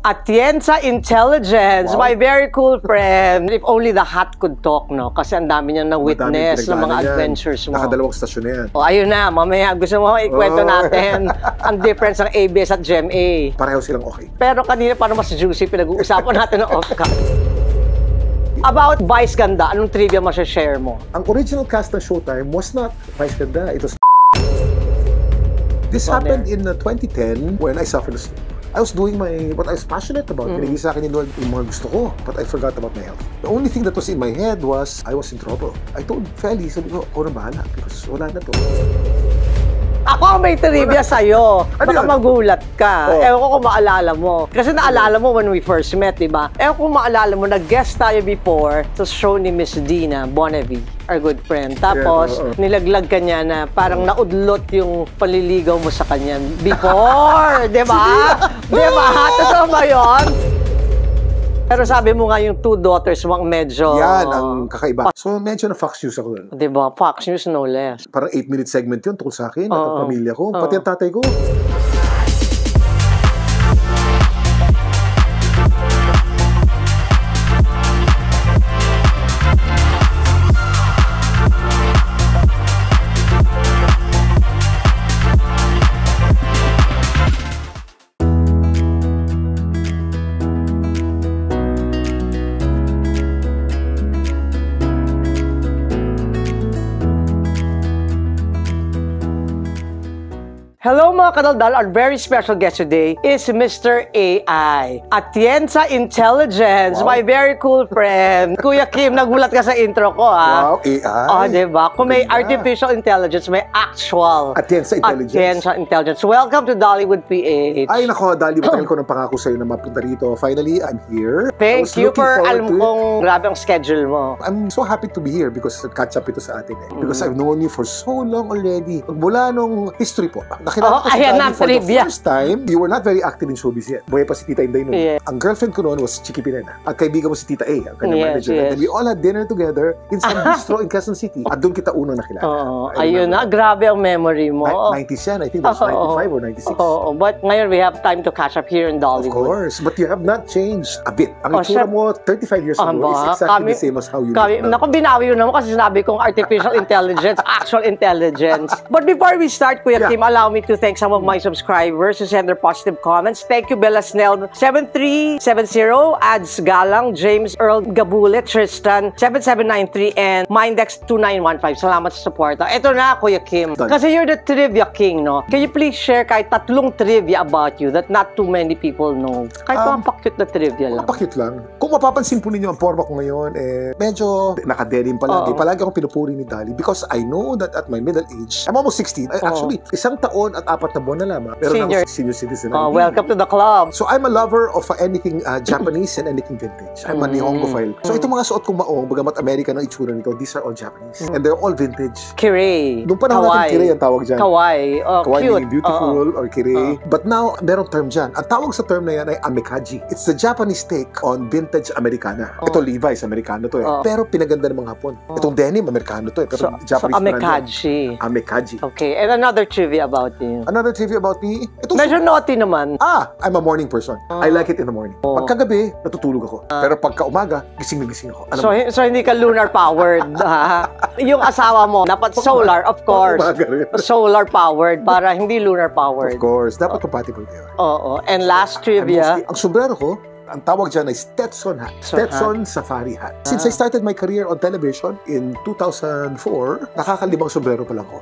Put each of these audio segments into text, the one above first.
Atienza Intelligence, my very cool friend. If only the hat could talk, no? Kasi ang dami niyang na-witness ng mga adventures mo. Nakadalawang stasyon na yan. O, ayun na, mamaya gusto mo ikwento natin ang difference ng ABS at GMA. Pareho silang okay. Pero kanina parang mas juicy, pinag-uusapan natin ng off-cam. About Vice Ganda, anong trivia share mo? Ang original cast ng Showtime was not Vice Ganda, it was This happened in 2010 when I suffered a stroke. I was doing what I was passionate about. Pinigil sa akin ni Lord yung mga gusto ko, but I forgot about my health. The only thing that was in my head was I was in trouble. I told Feli, sabi ko, ako na bahala because wala na to. Ako ang may trivia sa'yo. Baka magulat ka. Ewan ko kung maalala mo. Kasi naalala mo when we first met, diba? Ewan ko kung maalala mo, nag-guest tayo before sa show ni Miss Dina Bonnevie, our good friend. Tapos, nilaglag ka niya na parang naudlot yung paliligaw mo sa kanya before. Diba? Diba? Totoo ba yun? Pero sabi mo nga yung two daughters mo medyo... Yan ang kakaiba. So medyo na Fox News ako dun. Diba? Fox News no less. Parang 8-minute segment yun tungkol sa akin at ang pamilya ko. Pati ang tatay ko. Hello mga kadaldal, our very special guest today is Mr. AI. Atienza Intelligence, my very cool friend. Kuya Kim, nagulat ka sa intro ko ha. Wow, AI. Oh, diba? Kung may artificial intelligence, may actual Atienza Intelligence. Atienza Intelligence. Welcome to Dollywood PH. Ay nako, Dali, matagal ko ng pangako sa'yo na mapunta rito. Finally, I'm here. Thank you for alam kong grabe ang schedule mo. I'm so happy to be here because catch up ito sa atin eh. Because I've known you for so long already. Magmula nung history po. Nakilala ko si Dali for the first time. You were not very active in showbiz yet. Buhay pa si Tita Inday noon. Yeah. Ang girlfriend ko noon was Chiki Pinena. At kaibigan mo si Tita A, ang kanyang manager. And we all had dinner together in some bistro in Quezon City. At doon kita unang nakilala. Ayun na, grabe ang memory mo. 90s yan. I think that was 95 or 96. But ngayon we have time to catch up here in Dollywood. Of course. But you have not changed a bit. Ang itsura mo 35 years ago is exactly the same as how you look now. Naku, binawi yun naman kasi sinabi kong artificial intelligence, actual intelligence. But before we start, Kuya Kim, allow me to thank some of my subscribers who send their positive comments. Thank you, Bella Snell 7370, Ads Galang, James Earl Gabulit, Tristan 7793, and Mindex 2915. Salamat sa support. Ito na, Kuya Kim. Kasi you're the trivia king, no? Can you please share kahit tatlong trivia about you that not too many people know? Kahit mapakute na trivia lang. Mapakute lang. Kung mapapansin po ninyo ang forma ko ngayon, medyo nakadenim palagi. Palagi akong pinupuri ni Dali because I know that at my middle age, I'm almost 60. Actually, 1 taon at 4 na buwan na lamang. Pero senior citizen. Welcome to the club. So I'm a lover of anything Japanese and anything vintage. I'm a Nihongophile. So itong mga suot kong maong, bagamat American ang itsura nito, these are all Japanese. And they're all vintage. Kirei. Doon pa naman natin kirei ang tawag dyan. Kawaii. Kawaii Cute. meaning beautiful or kirei. But now, merong term dyan. Ang tawag sa term na yan ay amekaji. It's the Japanese take on vintage Americana. Ito Levi's, Amerikano to eh. Pero pinaganda ng mga Hapon. Itong denim, Amerikano to eh. Pero Japanese amekaji. Amekaji. Okay. And another trivia about you. Another trivia about me? Medyo naughty naman. I'm a morning person. I like it in the morning. Pagkagabi, natutulog ako. Pero pagka umaga, gising na gising ako. So hindi ka lunar powered. Yung asawa mo, dapat solar, of course. Solar powered para hindi lunar powered. Of course. Dapat compatible kayo. Oo. And last trivia. Ang sombrero ko, ang tawag dyan ay Stetson hat. Stetson Safari hat. Since I started my career on television in 2004, nakakalimang sombrero pa lang ko.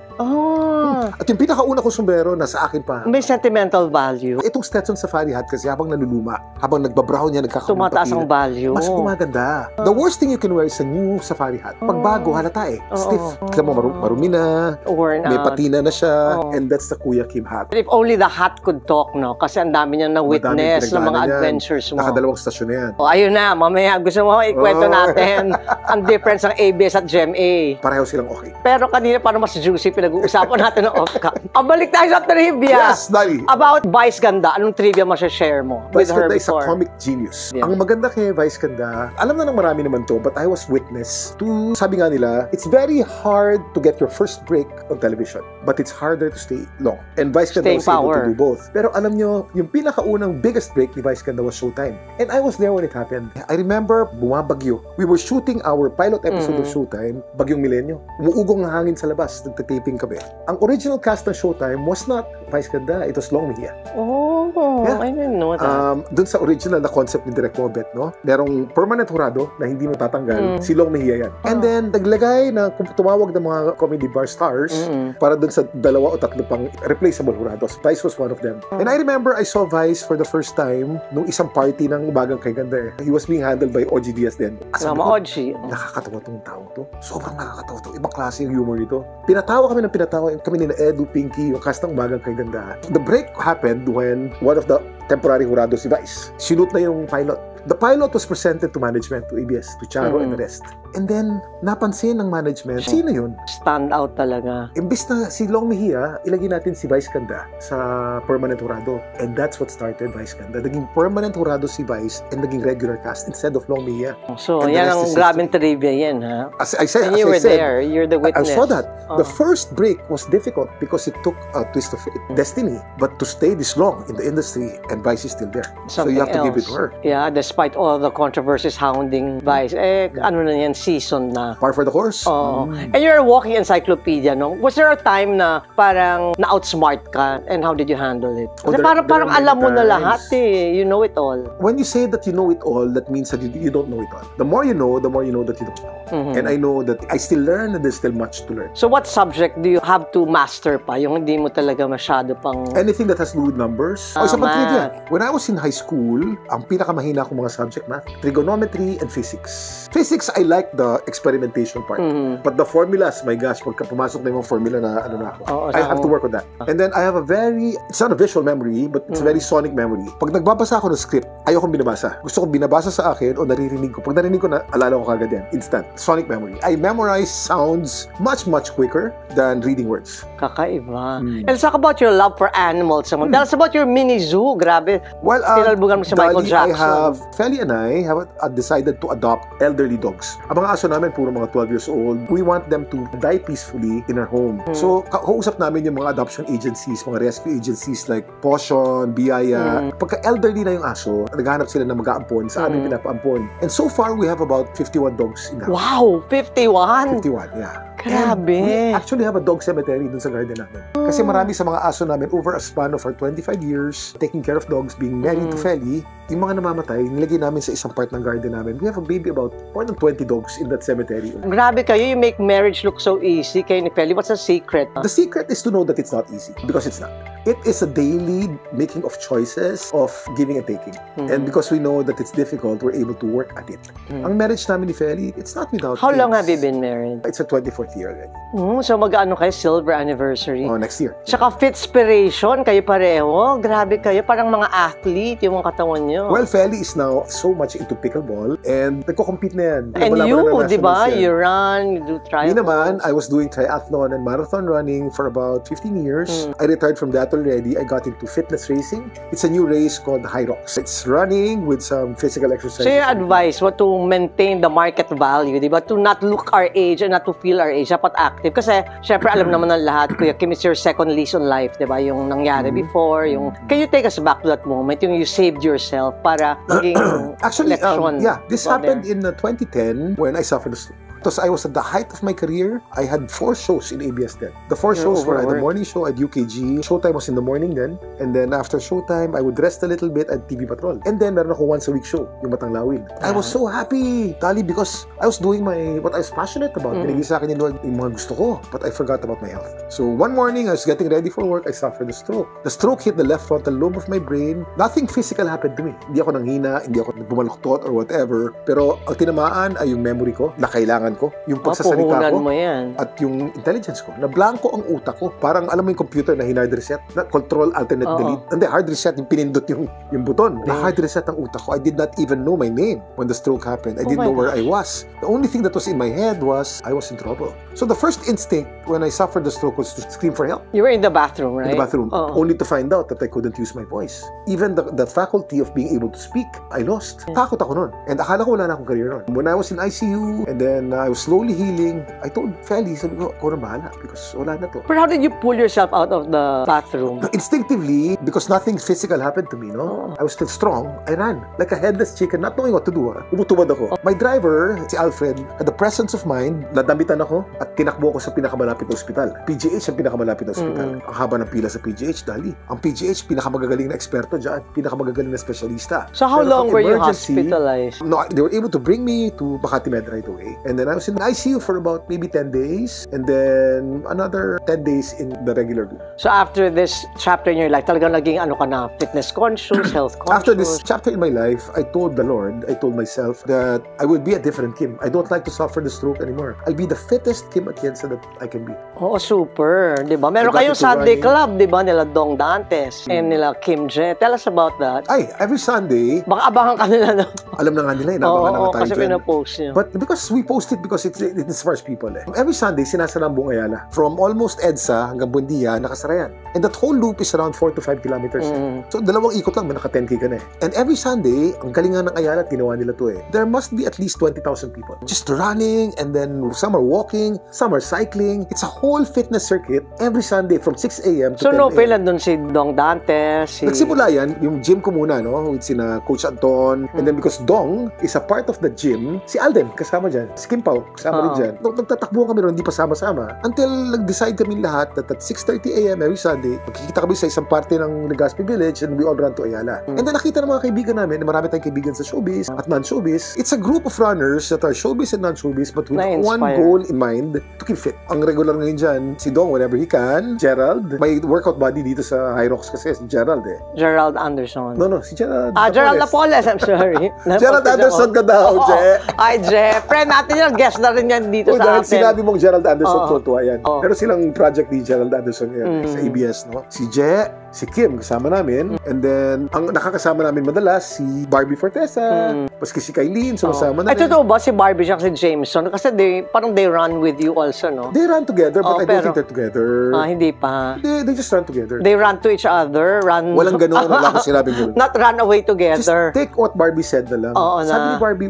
At yung pinakauna kong sombrero, nasa akin pa. May sentimental value. Itong Stetson Safari hat kasi habang naluluma, habang nagbabrown yan, nagkakaroon tumataas ang value. Mas gumaganda. The worst thing you can wear is a new safari hat. Pag bago, halata eh. Stiff. Kita mo, marumi na. May patina na siya. And that's the Kuya Kim hat. If only the hat could talk, no? Kasi ang dami niyang na-witness ng mga adventures mo. Nakadalawang stasyon na yan. Ayun na, mamaya gusto mo ikwento natin ang difference ng ABS at GMA. Pareho silang okay. Pero kanina parang mas juicy, pinag-uusapan natin ng off ka. Balik tayo sa trivia. Yes, Dali. About Vice Ganda, anong trivia share mo with Vice her Ganda is a before? comic genius. Yeah. Ang maganda kay Vice Ganda, alam na ng marami naman to, but I was witness to, sabi nga nila, it's very hard to get your first break on television, but it's harder to stay long. And Vice Ganda was able to do both. Pero alam nyo, yung pinakaunang biggest break ni Vice Ganda was Showtime. And I was there when it happened. I remember, bumabagyo. We were shooting our pilot episode of Showtime, Bagyong Milenyo. Umuugong na hangin sa labas, nagtataping kami. Ang original cast ng Showtime was not Vice Ganda, it was Long Mejia. Oh, Yeah. I didn't know that. Dun sa original na concept ni Direk Mobet, no? Merong permanent hurado na hindi mo tatanggal, si Long Mejia yan. And then, naglagay na tumawag ng mga comedy bar stars para dun sa 2 o 3 pang replaceable hurados. Vice was one of them. And I remember I saw Vice for the first time nung isang party ng Umagang Kay Ganda. He was being handled by OG Diaz then. Mama Oji. Nakakatawa tong tao to. Sobrang nakakatawa to. Ibang klase yung humor nito. Pinatawa kami ng pinatawa. Kami ni Edu, Pinky, yung cast ng Umagang Kay Ganda. The break happened when one of the temporary hurados si Vice. Sinut na yung pilot. The pilot was presented to management, to ABS, to Charo and the rest. And then, napansin ng management, sino yun? Stand out talaga. Imbis na si Long Mejia, ilagay natin si Vice Ganda sa permanent hurado. And that's what started Vice Ganda. Naging permanent hurado si Vice and naging regular cast instead of Long Mejia. So, And yan ang grabing trivia yan, ha? As I said, And you were there. You're the witness. I saw that. The first break was difficult because it took a twist of fate, destiny. But to stay this long in the industry, and Vice is still there. So you have to give it to her. Yeah, despite all the controversies hounding Vice, ano na yan, season na. Par for the course. And you're a walking encyclopedia, no? Was there a time na parang na-outsmart ka, and how did you handle it? Kasi parang alam mo na lahat eh. You know it all. When you say that you know it all, that means that you don't know it all. The more you know that you don't know. And I know that I still learn and there's still much to learn. So what subject do you have to master pa? Yung hindi mo talaga masyado pang... Anything that has to do with numbers. Isa pang trivia. When I was in high school, ang pinakamahina akong mga subject, math, trigonometry, and physics. Physics, I like the experimentation part. But the formulas, my gosh, pagka pumasok na yung mga formula na ano na ako. I have to work on that. And then I have a very, it's not a visual memory, but it's a very sonic memory. Pag nagbabasa ako ng script, ayokong binabasa. Gusto kong binabasa sa akin o naririnig ko. Pag narinig ko na, alala ko kagad yan. Instant. Sonic memory. I memorize sounds much quicker than reading words. Kakaiba. And let's talk about your love for animals. Tell us about your mini zoo. Grabe. Well, tinalbugan mo si Michael Jackson. Feli and I have decided to adopt elderly dogs. Ang mga aso namin, puro mga 12 years old. We want them to die peacefully in our home. So, kausap namin yung mga adoption agencies, mga rescue agencies like Potion, Biyaya. Pagka elderly na yung aso, naghahanap sila na mag-aampon, sa amin pinapaampon. And so far, we have about 51 dogs in the house. Wow! 51? 51, yeah. Grabe. And we actually have a dog cemetery dun sa garden namin. Kasi marami sa mga aso namin over a span of our 25 years, taking care of dogs, being married to Feli, yung mga namamatay, nilagay namin sa isang part ng garden namin. We have a baby about more than 20 dogs in that cemetery. Grabe kayo, you make marriage look so easy. Kayo ni Feli, what's the secret? The secret is to know that it's not easy, because it's not. It is a daily making of choices of giving and taking. And because we know that it's difficult, we're able to work at it. Ang marriage namin ni Feli, it's not without How long things. have you been married? It's our 24th year already. So mag-ano kayo, silver anniversary? Oh, next year. Tsaka Fitspiration, kayo pareho. Grabe kayo, parang mga athlete yung mga katawan nyo. Well, Feli is now so much into pickleball and nagko-compete na yan. And Wala you, pa na di ba? nationals yan. You run, you do triathlon. Me naman, I was doing triathlon and marathon running for about 15 years. I retired from that already. I got into fitness racing. It's a new race called High Rocks. It's running with some physical exercises. So your advice, what to maintain the market value, di ba? To not look our age and not to feel our age. Dapat active. Kasi, syempre, alam naman ng lahat, Kuya Kim, it's your second lease on life, di ba? Yung nangyari before, yung... Can you take us back to that moment? Yung you saved yourself para maging Actually, leksyon this happened in 2010 when I suffered a stroke. Because I was at the height of my career, I had 4 shows in ABS then. The 4 shows were the morning show at UKG. Showtime was in the morning then. And then after Showtime, I would rest a little bit at TV Patrol. And then meron ako once a week show, yung Matanglawin. I was so happy, Tali, because I was doing what I was passionate about. Binigay sa akin ni Lord yung mga gusto ko, but I forgot about my health. So one morning, I was getting ready for work, I suffered a stroke. The stroke hit the left frontal lobe of my brain. Nothing physical happened to me. Hindi ako nanghina, hindi ako bumaluktot or whatever. Pero ang tinamaan ay yung memory ko na kailangan katangian ko, yung pagsasalita puhunan ko, mo yan. at yung intelligence ko. Na blanco ang utak ko. Parang alam mo yung computer na hard reset, na control, alternate, delete. Hindi, hard reset, yung pinindot yung buton. Na hard reset ang utak ko. I did not even know my name when the stroke happened. I didn't know where I was. The only thing that was in my head was, I was in trouble. So the first instinct when I suffered the stroke was to scream for help. You were in the bathroom, right? In the bathroom. Only to find out that I couldn't use my voice. Even the faculty of being able to speak, I lost. Takot ako nun. And akala ko wala na akong career nun. When I was in ICU, and then I was slowly healing, I told Feli, sabi ko, ako na bahala because wala na to. But how did you pull yourself out of the bathroom? Instinctively, because nothing physical happened to me, no? I was still strong. I ran like a headless chicken, not knowing what to do. Umutubad ako. My driver, si Alfred, had the presence of mind, nadamitan ako at tinakbo ako sa pinakamalapit na ospital. PGH ang pinakamalapit na ospital. Ang haba ng pila sa PGH, dali. Ang PGH, pinakamagagaling na eksperto dyan, pinakamagagaling na espesyalista. So how long were you hospitalized? No, they were able to bring me to Makati Med right away. And then I was in ICU for about maybe 10 days. And then another 10 days in the regular room. So after this chapter in your life, talagang naging ano ka na, fitness conscious, health conscious? After this chapter in my life, I told the Lord, I told myself that I will be a different Kim. I don't like to suffer the stroke anymore. I'll be the fittest Kim Atienza that I can be. Oo, super. Diba? Meron kayong Sunday Club, diba? Nila Dong Dantes and nila Kim Je. Tell us about that. Ay, every Sunday. Baka abangan ka nila, no? Alam na nga nila, inabangan na nga tayo kasi pinapost niyo. But because we post it because it inspires people eh. Every Sunday, sinasara ang buong Ayala. From almost EDSA hanggang Buendia, nakasara yan. And that whole loop is around 4 to 5 kilometers. So, dalawang ikot lang, naka 10K ka na eh. And every Sunday, ang galingan ng Ayala, ginawa nila to eh. There must be at least 20,000 people. Just running, and then some are walking, some are cycling. It's a whole fitness circuit every Sunday from 6 a.m. to 10 a.m. So, no, kailan doon si Dong Dantes? Nagsimula yan, yung gym ko muna, no? With sina Coach Anton. And then because Dong is a part of the gym, si Alden, kasama dyan. Si Kim Pao, kasama rin dyan. Nagtatakbuhan kami ron, hindi pa sama-sama. Until nag-decide kami lahat that at 6:30 a.m. every Sunday, magkikita kami sa isang parte ng Legazpi Village and we all run to Ayala. And then nakita ng mga kaibigan namin, na marami tayong kaibigan sa showbiz at non-showbiz. It's a group of runners that are showbiz and non-showbiz but with one goal in mind, to keep fit. Ang regular ngayon dyan, si Dong whenever he can, Gerald, may workout buddy dito sa High Rocks kasi, si Gerald eh. Gerald Anderson. No, si Gerald. Gerald Napoles, I'm sorry. Gerald Anderson ka daw, Je. Ay, Je. Friend natin yan, guest na rin yan dito sa dahil atin. Sinabi mong Gerald Anderson, tuwa yan. Pero silang project ni Gerald Anderson yan, sa ABS, no? Si Je, si Kim, kasama namin. And then, ang nakakasama namin madalas, si Barbie Fortesa, paski si Kailin, sumasama na rin. Totoo ba si Barbie siya si Jameson? Kasi parang they run with you also, no? They run together, but I don't think they're together. Hindi pa. They just run together. They run to each other, run... Walang ganun, wala akong sinabing ganun. Not run away together. Just take what Barbie said na lang. Sabi ni Barbie,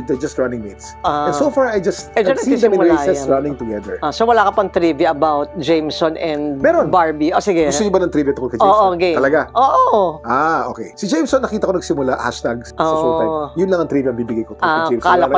they're just running mates. And so far, I've seen them in races running together. So wala ka pang trivia about Jameson and Barbie? Sige. Gusto niyo ba ng trivia tungkol kay Jameson? Okay. Talaga? Oo. Okay. Si Jameson, nakita ko nagsimula, hashtag sa Showtime. Yun lang ang trivia bibigay ko. Kala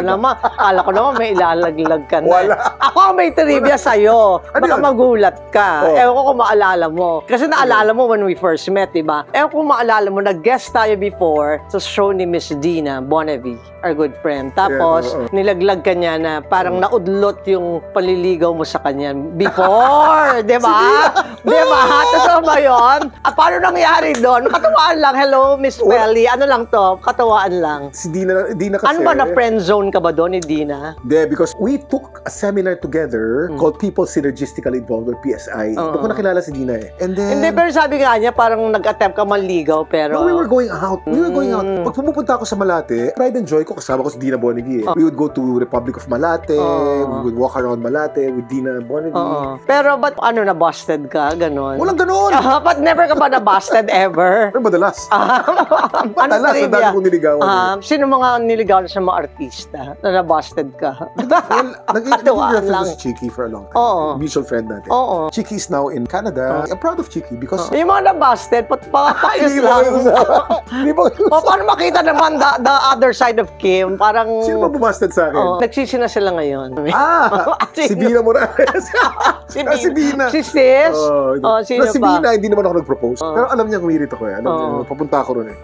ko naman may ilalaglag ka na. Wala. Ako ang may trivia sa'yo. Baka magulat ka. Ewan ko kung maalala mo. Kasi naalala mo when we first met, diba? Ewan ko kung maalala mo, nag-guest tayo before sa show ni Miss Dina Bonavie, our good friend. Tapos, nilaglag ka niya na parang naudlot yung paliligaw mo sa kanya before. Diba? Diba? Totoo ba yun? Paano nangyari doon? Katawaan lang. Hello, Miss Pelly. Ano lang to? Katawaan lang. Si Dina kasi... Ano ba, na-friend zone ka ba doon ni Dina? Hindi, because we took a seminar together called People Synergistically Involved or PSI. Doon ko nakilala si Dina eh. And then... Hindi, pero sabi nga niya, parang nag-attempt ka manligaw, pero... No, we were going out. Pag pumupunta ako sa Malate, pride and joy ko, kasama ko si Dina Bonavie eh. We would go to Republic of Malate, we would walk around Malate with Dina Bonavie. Pero ba't na-busted ka? Ganon. Walang ganon! But never ka ba na-busted ever? Pero madalas. Madalas, ang dami kong niligawan. Sino mga niligawan sa mga artista na na-busted ka? Well, naging girlfriend ko si Chiki for a long time. Mutual friend natin. Chiki is now in Canada. I'm proud of Chiki because... Yung mga na-busted, pakis lang. Paano makita naman the other side of Kim? Parang... Sino ba bumastad sa akin? Nagsisina sila ngayon. Si Bina Morales. Si Bina. Si Sis? Sino si pa? Bina, hindi naman ako nag-propose. Pero alam niya kumirit ako eh. Papunta ako ron eh.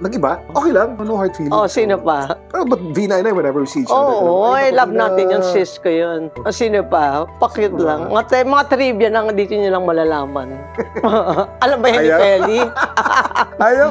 Nag-iba? Okay lang. No hard feelings. Sino pa? Pero but Vina and I, whenever we see each other. Oo, I love natin yung sis ko yun. Sino pa? Pakit lang. Mga trivia na dito nyo lang malalaman. Alam ba yan ni Feli? Ayaw.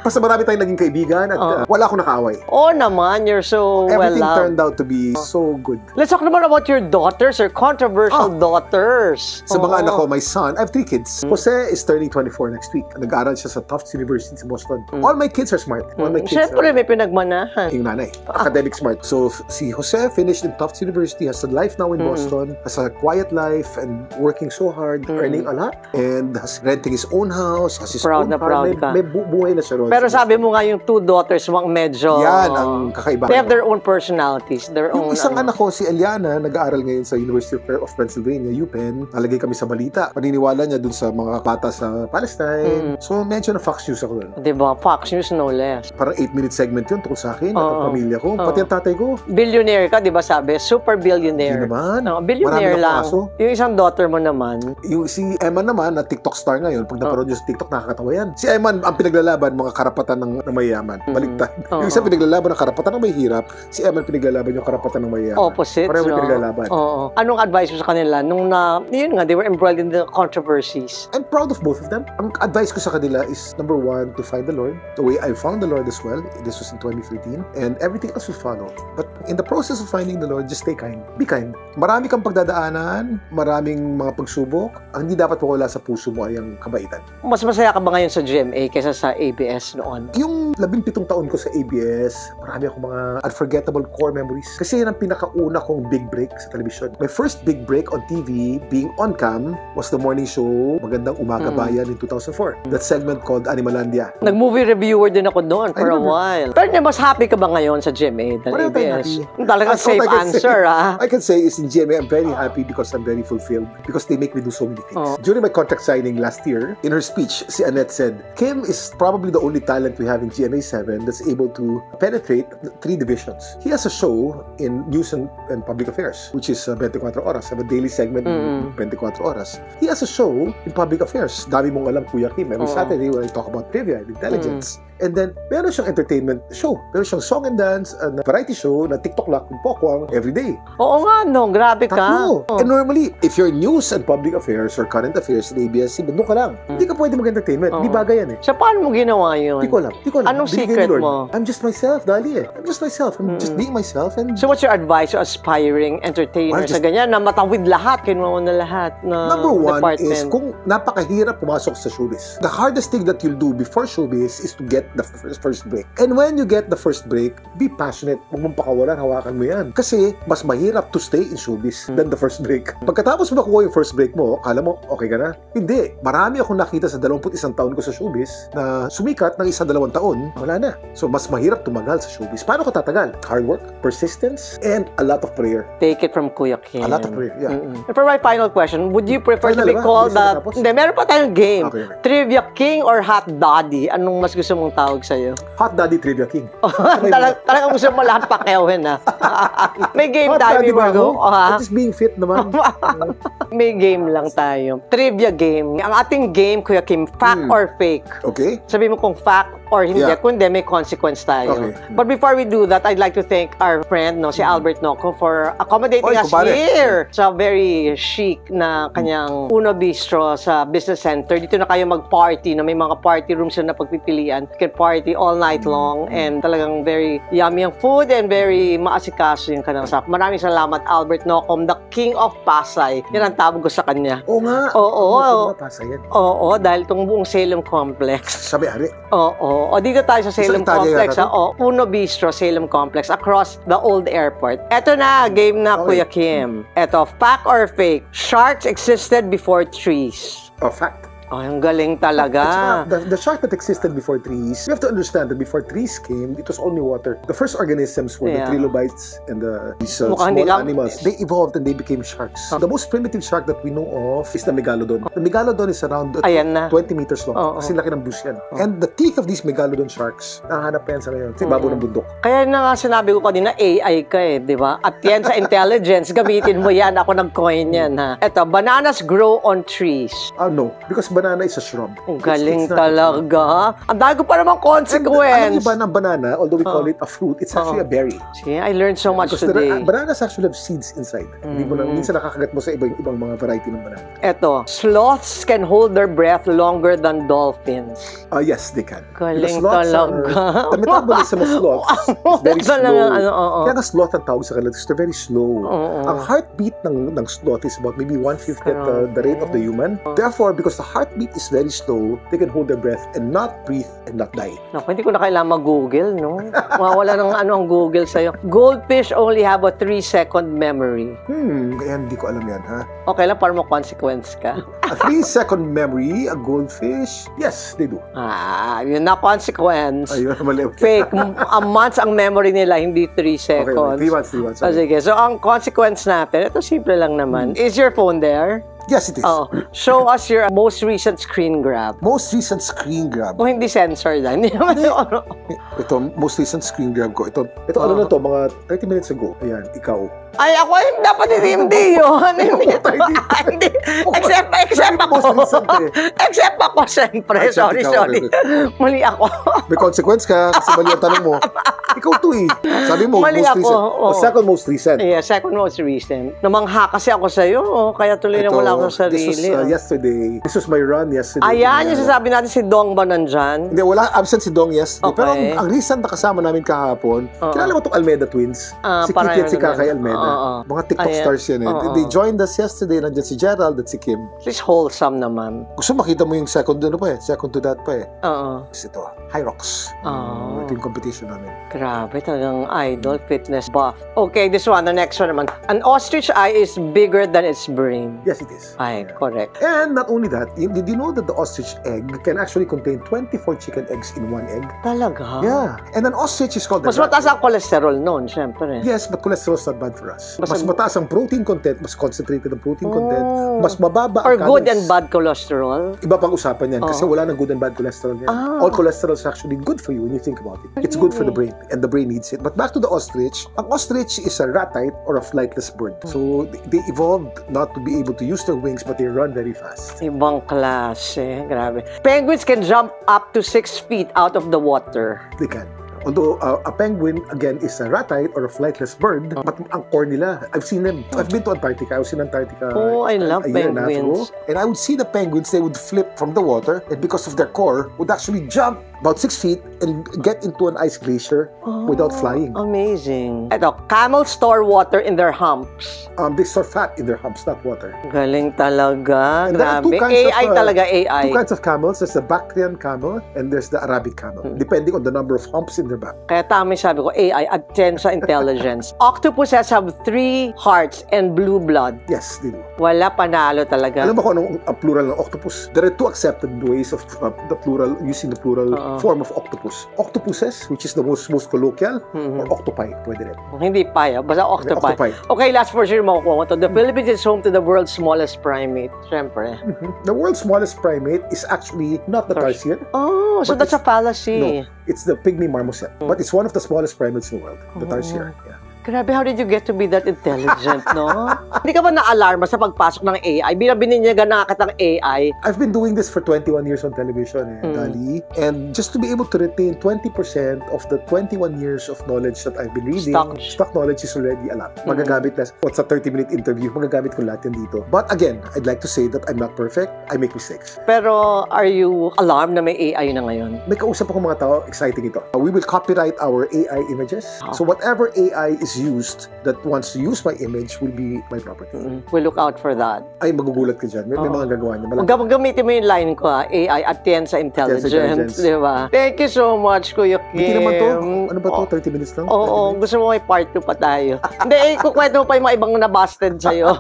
Basta marami tayong naging kaibigan at wala akong nakaaway. Oo naman, you're so Everything well-loved. turned out to be so good. Let's talk naman about your daughters, your controversial daughters. Sa mga anak ko, my son, I have 3 kids. Jose is turning 24 next week. Nag-aaral siya sa Tufts University sa Boston. All my kids are smart. All my kids Siyempre, may pinagmanahan. yung nanay. Academic smart. So, si Jose finished in Tufts University, has a life now in Boston, has a quiet life and working so hard, earning a lot, and has renting his own house, has his Proud own na proud ka. May buhay na siya ron. Pero sabi mo nga yung 2 daughters mo medyo... Yan ang kakaiba. They have their own personalities, their Yung own... isang anak ko, si Eliana, nag-aaral ngayon sa University of Pennsylvania, UPenn. Nalagay kami sa balita. Paniniwala niya dun sa mga bata sa Palestine. So, medyo na Fox News ako dun. Diba? Fox News no less. Parang 8-minute segment yun tungkol sa akin at ang pamilya ko. Pati ang tatay ko. Billionaire ka, di ba sabi? Super billionaire. Hindi naman. No, billionaire Marami lang. akong aso. Yung isang daughter mo naman. Yung si Emma naman, na TikTok star ngayon, pag naparoon niyo sa TikTok, nakakatawa yan. Si Emma, ang pinaglalaban, mga karapatan ng mayayaman. Baliktad. Yung isa pinaglalaban ng karapatan ng may hirap, si Emma pinaglalaban yung karapatan ng mayayaman. Opposite. Pareho may pinaglalaban. Oo. Anong advice mo sa kanila nung yun nga, they were embroiled in the controversies? I'm proud of both of them. Ang advice ko sa kanila is, number 1, to find the Lord. The way I found the Lord as well. This was in 2013. And everything else will follow. But in the process of finding the Lord, just stay kind. Be kind. Marami kang pagdadaanan, maraming mga pagsubok. Ang hindi dapat mawala sa puso mo ay ang kabaitan. Mas masaya ka ba ngayon sa GMA kaysa sa ABS noon? Yung 17 taon ko sa ABS, marami akong mga unforgettable core memories. Kasi yun ang pinakauna kong big break sa television. My first big break on TV, being on cam, was the morning show, Magandang Umaga Bayan in 2004. That segment called Animalandia. Nag-movie reviewer din ako doon for a while. Pero mas happy ka ba ngayon sa GMA than Pareho tayong ABS? happy. Talagang safe answer, ha? I can say is in GMA, I'm very happy because I'm very fulfilled because they make me do so many things. During my contract signing last year, in her speech, si Annette said, Kim is probably the only talent we have in GMA 7 that's able to penetrate 3 divisions. He has a show in News and Public Affairs, which is 24 Oras. I have a daily segment in 24 Oras. He has a show in Public Affairs. Dami mong alam, Kuya Kim. Every Saturday when I talk about trivia and intelligence. And then, meron siyang entertainment show. Meron siyang song and dance, and variety show na TikTok Lock with Pokwang every day. Oo nga, no. Grabe ka. Tatlo. And normally, if you're news and public affairs or current affairs in ABS-CBN, doon ka lang. Hindi ka pwede mag-entertainment. Hindi bagay yan eh. So, paano mo ginawa yun? Hindi ko alam. Anong Binigay secret ni Lord. mo? I'm just myself, Dali eh. I'm just myself. I'm just being myself. And So, what's your advice to aspiring entertainers sa ganyan na matawid lahat, kinuha mo na lahat na number 1 department? is kung napakahirap pumasok sa showbiz. The hardest thing that you'll do before showbiz is to get the first break. And when you get the first break, be passionate. Huwag mong pakawalan, hawakan mo yan. Kasi mas mahirap to stay in showbiz than the first break. Pagkatapos mo nakuha yung first break mo, akala mo, okay ka na? Hindi. Marami akong nakita sa 21 taon ko sa showbiz na sumikat ng 1-2 taon, wala na. So, mas mahirap tumagal sa showbiz. Paano ko tatagal? Hard work, persistence, and a lot of prayer. Take it from Kuya Kim. A lot of prayer, yeah. And for my final question, would you prefer to Final be ba? called Hindi the... tapos? Hindi, meron pa tayong game. Okay. Trivia King or Hot Daddy? Anong mas gusto mong tawag sa'yo? Hot Daddy Trivia King. Talagang gusto mo lahat pakewin, ha? May game Hot tayo, Daddy ba Virgo. ako? I'm just being fit naman. May game lang tayo. Trivia game. Ang ating game, Kuya Kim, fact or fake? Okay? Sabi mo kung fact or hindi. Yeah. Kung hindi, may consequence tayo. Okay. But before we do that, I'd like to thank our friend, si Albert Noco, for accommodating us kumpare. here sa very chic na kanyang Uno Bistro sa Business Center. Dito na kayo mag-party, na may mga party rooms na pagpipilian. You can party all night long and talagang very yummy ang food and very maasikaso yung kanyang staff. Maraming salamat, Albert Nocom, the King of Pasay. Yan ang tawag ko sa kanya. Oo nga. Oo. Pasayan. Oo, dahil itong buong Salem Complex. Sabi, ari. Oo. O, dito tayo sa Salem Isang Italia Complex. yata O, Uno Bistro, Salem Complex, across the old airport. Eto na, game na, Okay. Kuya Kim. Eto, fact or fake? Sharks existed before trees. Oh, fact. Ay, ang galing talaga. The shark that existed before trees, you have to understand that before trees came, it was only water. The first organisms were the trilobites and these small animals. They evolved and they became sharks. The most primitive shark that we know of is the megalodon. The megalodon is around 20 meters long. Kasi laki ng bush yan. And the teeth of these megalodon sharks, nahanap pa yan sa ngayon. Kasi bago ng bundok. Kaya na nga sinabi ko kanina, AI ka eh, di ba? At yan sa intelligence, gamitin mo yan. Ako nag-coin yan, ha? Eto, bananas grow on trees. No. Because banana is a shrub. Ang galing It's not a tree. talaga. Ang dami ko pa namang And alam consequence. niyo ba ng banana, although we call it a fruit, it's actually a berry. See, I learned so much Because today. bananas actually have seeds inside. Hindi mo lang, minsan nakakagat mo sa ibang mga variety ng banana. Eto, sloths can hold their breath longer than dolphins. Yes, they can. Galing Because sloths talaga. the metabolism of sloths is very Talaga, slow. Kaya nga sloth ang tawag sa kanila because they're very slow. Ang heartbeat ng sloth is about maybe 1/5 at the rate of the human. Therefore, because the heartbeat is very slow, they can hold their breath and not breathe and not die. Naku, hindi ko na kailangan mag-google, no? Mawala ng ang Google sa'yo. Goldfish only have a 3-second memory. Kaya hindi ko alam yan, ha? Okay lang para mo-consequence ka. A 3-second memory, a goldfish, yes, they do. Yun na consequence. Ayun, mali. Fake. A months ang memory nila, hindi 3 seconds. 3 months, 3 months. Oh, sige. So, ang consequence natin, ito simple lang naman. Is your phone there? Yes, it is. Oh, show us your most recent screen grab. Most recent screen grab. Kung hindi censored lang. Hindi naman yung Ito, most recent screen grab ko. Ito ano na to, mga 30 minutes ago. Ayan, ikaw. Ay, ako dapat hindi yun. Hindi. Except Most ako. recent eh. Except ako, syempre. Except Sorry. ikaw, okay. Mali ako. May consequence ka kasi mali ang tanong mo. Ikaw to eh. Sabi mo, Mali most ako, recent. oo. Second most recent. Yeah, second most recent. Namangha kasi ako sa'yo. Kaya tuloy na wala ako sa This sarili. was yesterday. This was my run yesterday. Ayan, yung sasabi natin si Dong ba nandyan? Hindi, wala. Absent si Dong yesterday. Okay. Pero ang recent na kasama namin kahapon, kilala mo itong Almeida twins? Si parang Kitty at si ganun. Kakay Almeida. Mga TikTok Ayan. stars yan eh. They joined us yesterday. Nandiyan si Gerald at si Kim. At least wholesome naman. Gusto makita mo yung second ano pa eh. Second to that pa eh. Oo. Ito, High Rocks. Ito yung competition namin. Grabe, talagang idol, fitness buff. Okay, this one, the next one naman. An ostrich eye is bigger than its brain. Yes, it is. Ay, correct. And not only that, did you know that the ostrich egg can actually contain 24 chicken eggs in one egg? Talaga? Yeah. And an ostrich is called the Mas mataas ang cholesterol noon, syempre. Yes, but cholesterol is not bad for us. Mas mataas ang protein content, mas concentrated ang protein content, mas mababa Or ang good and calories. bad cholesterol. Iba pang usapan yan kasi wala nang good and bad cholesterol yan. All cholesterol is actually good for you when you think about it. It's good for the brain and the brain needs it. But back to the ostrich, ang ostrich is a ratite or a flightless bird. So they evolved not to be able to use their wings but they run very fast. Ibang klase. Grabe. Penguins can jump up to 6 feet out of the water. They can. Although a penguin, again, is a ratite or a flightless bird, but ang core nila, I've seen them. I've been to Antarctica. I was in Antarctica Oh, I love a year and a half penguins. ago. And I would see the penguins, they would flip from the water, and because of their core, would actually jump about 6 feet and get into an ice glacier without flying. Amazing. Ito, camels store water in their humps. They store fat in their humps, not water. Galing talaga. And there are two Grabe. kinds AI of, talaga, AI. Two kinds of camels. There's the Bactrian camel and there's the Arabic camel, depending on the number of humps in their back. Kaya tama yung sabi ko, AI, attention intelligence. Octopuses have 3 hearts and blue blood. Yes, they do. Wala, panalo talaga. Alam mo kung anong ang plural ng octopus? There are 2 accepted ways of the plural, using the plural form of octopus. Octopuses, which is the most colloquial, or octopi, pwede rin. Hindi pa, basta octopi. Octopi. Okay, last for sure makukuha mo to. The Philippines is home to the world's smallest primate. Siyempre. The world's smallest primate is actually not the tarsier. Oh, so But that's a fallacy. No, it's the pygmy marmoset. But it's one of the smallest primates in the world, the tarsier. Yeah. Grabe, how did you get to be that intelligent, no? Hindi ka ba na-alarma sa pagpasok ng AI? Binibinyagan na kita ng AI. I've been doing this for 21 years on television, Dali. And just to be able to retain 20% of the 21 years of knowledge that I've been reading, stock knowledge is already a lot. Magagamit na, what's a 30-minute interview, magagamit ko lahat yan dito. But again, I'd like to say that I'm not perfect. I make mistakes. Pero are you alarmed na may AI na ngayon? May kausap ako mga tao, exciting ito. We will copyright our AI images. So whatever AI is used that wants to use my image will be my property. We'll look out for that. Ay, magugulat ka dyan. May mga gagawa niya. Huwag gamitin mo yung line ko, AI at sa intelligence. Di ba? Thank you so much, Kuya Kim. Hindi naman to. Ano ba to? 30 minutes lang? Oo, gusto mo may part 2 pa tayo. Hindi, kukwento mo pa yung mga ibang nabusted sa'yo.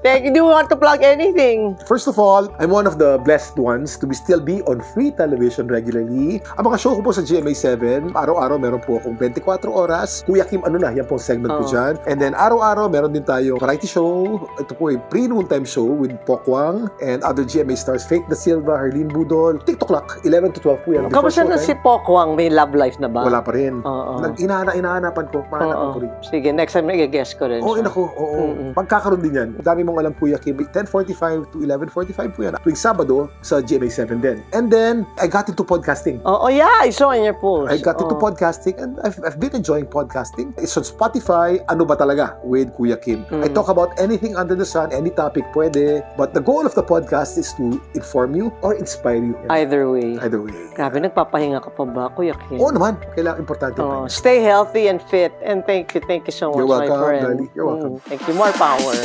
Thank you. Do you want to plug anything? First of all, I'm one of the blessed ones to still be on free television regularly. Ang mga show ko po sa GMA7, araw-araw meron po akong 24 oras. Kuya Kim, ano na, yan po pong segment po dyan. And then, araw-araw, meron din tayong variety show. Ito po ay pre-noontime show with Pokwang and other GMA stars. Faith Da Silva, Herlene Budol. TikTok clock, 11 to 12 po yan. Kamusta na si Pokwang? May love life na ba? Wala pa rin. Oo. Inahanapan ko. Mahanapan ko rin. Sige, next time i-guess ko rin siya. Oo. Pagkakaroon din yan. Dami mong alam, Kuya Kim. 10:45 to 11:45 po yan. Tuwing Sabado sa GMA7 din. And then, I got into podcasting. Oh, yeah. I saw in your post. I got into podcasting and I've been enjoying podcasting. It's on Spotify. Ano ba talaga? With Kuya Kim. I talk about anything under the sun, any topic pwede. But the goal of the podcast is to inform you or inspire you. Either way. Either way. Grabe, nagpapahinga ka pa ba, Kuya Kim? Oo naman. Kailangan importante. Stay healthy and fit. And thank you so much, You're welcome, my friend. Dali. You're welcome. Thank you. More power.